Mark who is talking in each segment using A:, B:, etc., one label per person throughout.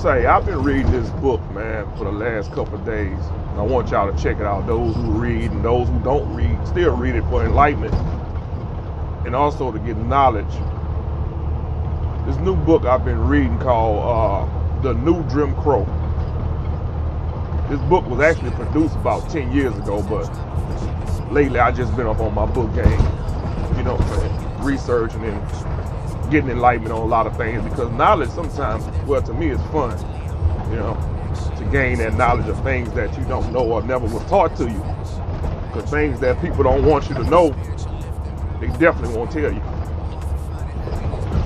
A: say, I've been reading this book, man, for the last couple of days. I want y'all to check it out. Those who read and those who don't read, still read it for enlightenment and also to get knowledge. This new book I've been reading called The New Jim Crow. This book was actually produced about 10 years ago, but lately I just been up on my book game, you know what I'm saying, researching and getting enlightenment on a lot of things, because knowledge sometimes, well, to me, is fun, you know, to gain that knowledge of things that you don't know or never was taught to you. Because things that people don't want you to know, they definitely won't tell you.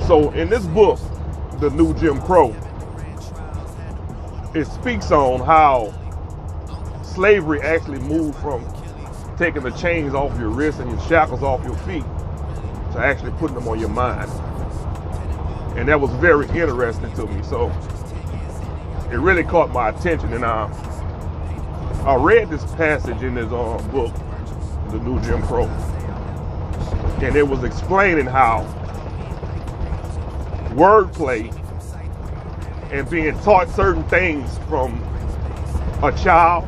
A: So in this book, The New Jim Crow, it speaks on how slavery actually moved from taking the chains off your wrists and your shackles off your feet to actually putting them on your mind. And that was very interesting to me. So it really caught my attention. And I read this passage in this book, The New Jim Crow. And it was explaining how wordplay and being taught certain things from a child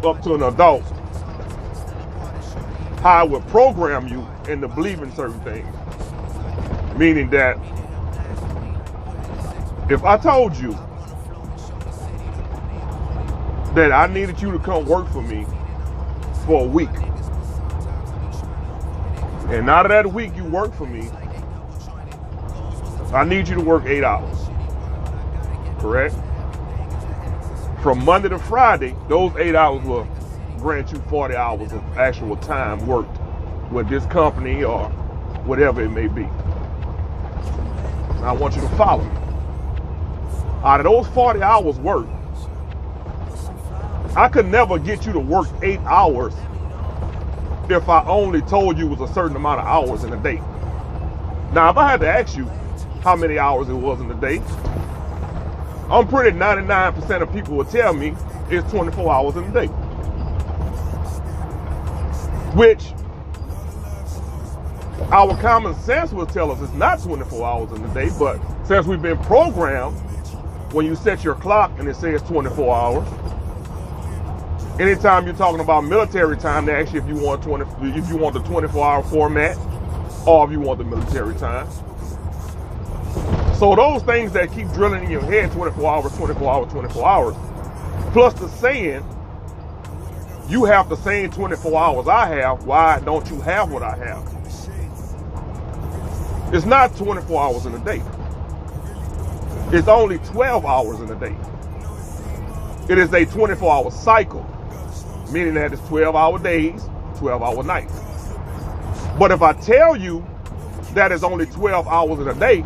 A: up to an adult, how it would program you into believing certain things. Meaning that if I told you that I needed you to come work for me for a week, and out of that week you work for me, I need you to work 8 hours, correct? From Monday to Friday, those 8 hours will grant you 40 hours of actual time worked with this company or whatever it may be. I want you to follow me. Out of those 40 hours worked, I could never get you to work 8 hours if I only told you it was a certain amount of hours in a day. Now, if I had to ask you how many hours it was in a day, I'm pretty 99% of people would tell me it's 24 hours in a day. Which our common sense will tell us it's not 24 hours in a day, but since we've been programmed, when you set your clock and it says 24 hours, anytime you're talking about military time, they ask you if you want the 24-hour format or if you want the military time. So those things that keep drilling in your head, 24 hours, 24 hours, 24 hours, plus the saying, you have the same 24 hours I have, why don't you have what I have? It's not 24 hours in a day. It's only 12 hours in a day. It is a 24-hour cycle, meaning that it's 12-hour days, 12-hour nights. But if I tell you that it's only 12 hours in a day,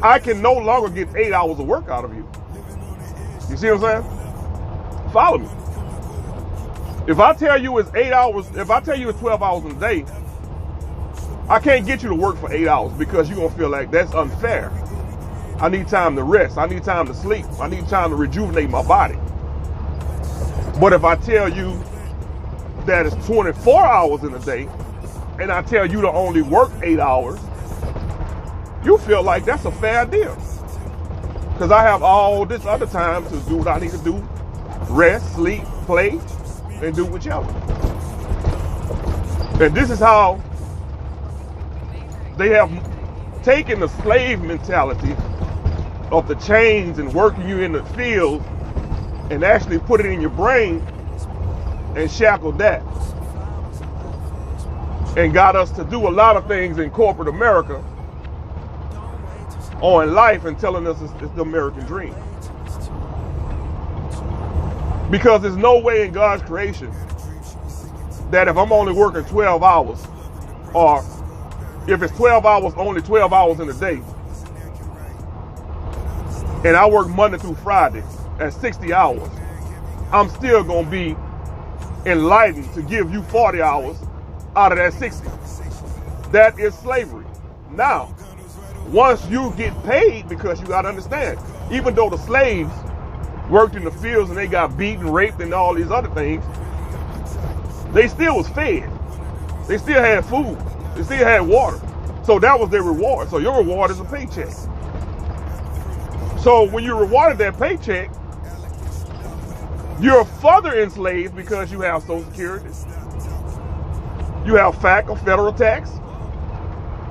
A: I can no longer get 8 hours of work out of you. You see what I'm saying? Follow me. If I tell you it's 8 hours, if I tell you it's 12 hours in a day, I can't get you to work for 8 hours because you're going to feel like that's unfair. I need time to rest. I need time to sleep. I need time to rejuvenate my body. But if I tell you that it's 24 hours in a day and I tell you to only work 8 hours, you feel like that's a fair deal. Because I have all this other time to do what I need to do. Rest, sleep, play, and do whichever. And this is how they have taken the slave mentality of the chains and working you in the field and actually put it in your brain and shackled that. And got us to do a lot of things in corporate America or in life and telling us it's the American dream. Because there's no way in God's creation that if I'm only working 12 hours, or if it's 12 hours, only 12 hours in a day, and I work Monday through Friday at 60 hours, I'm still going to be enlightened to give you 40 hours out of that 60. That is slavery. Now, once you get paid, because you got to understand, even though the slaves worked in the fields and they got beaten, raped, and all these other things, they still was fed. They still had food. They still had water. So that was their reward. So your reward is a paycheck. So when you're rewarded that paycheck, you're further enslaved because you have Social Security, you have FAC or federal tax,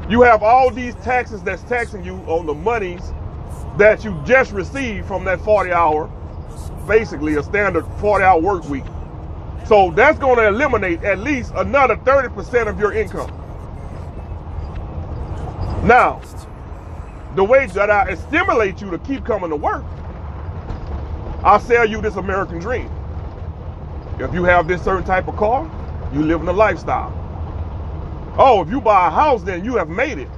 A: you have all these taxes that's taxing you on the monies that you just received from that 40-hour, basically a standard 40-hour work week. So that's going to eliminate at least another 30% of your income. Now, the way that I stimulate you to keep coming to work, I'll sell you this American dream. If you have this certain type of car, you live in a lifestyle. Oh, if you buy a house, then you have made it.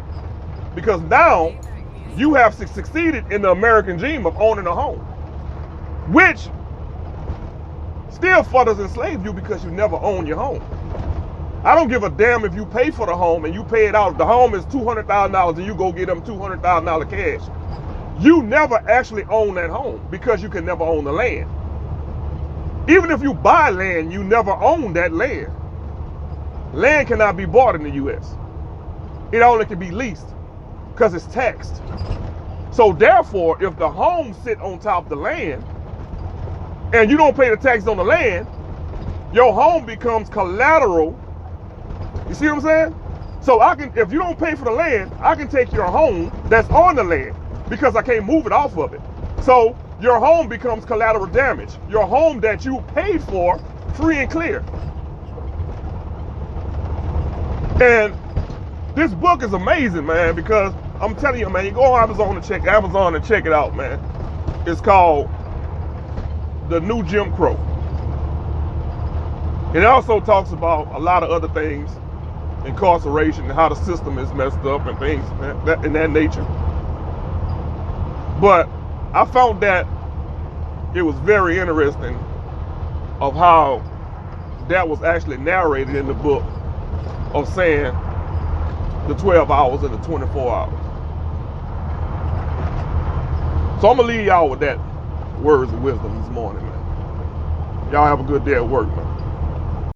A: Because now you have succeeded in the American dream of owning a home, which still further enslave you because you never own your home. I don't give a damn if you pay for the home and you pay it out. The home is $200,000 and you go get them $200,000 cash. You never actually own that home because you can never own the land. Even if you buy land, you never own that land. Land cannot be bought in the U.S. It only can be leased because it's taxed. So therefore, if the home sit on top of the land and you don't pay the tax on the land, your home becomes collateral. You see what I'm saying? So if you don't pay for the land, I can take your home that's on the land because I can't move it off of it. So your home becomes collateral damage. Your home that you paid for free and clear. And this book is amazing, man, because I'm telling you, man, you go on Amazon and check it out, man. It's called The New Jim Crow. It also talks about a lot of other things, incarceration and how the system is messed up and things in that nature. But I found that it was very interesting of how that was actually narrated in the book of saying the 12 hours and the 24 hours. So I'm going to leave y'all with that words of wisdom this morning, man. Y'all have a good day at work, man.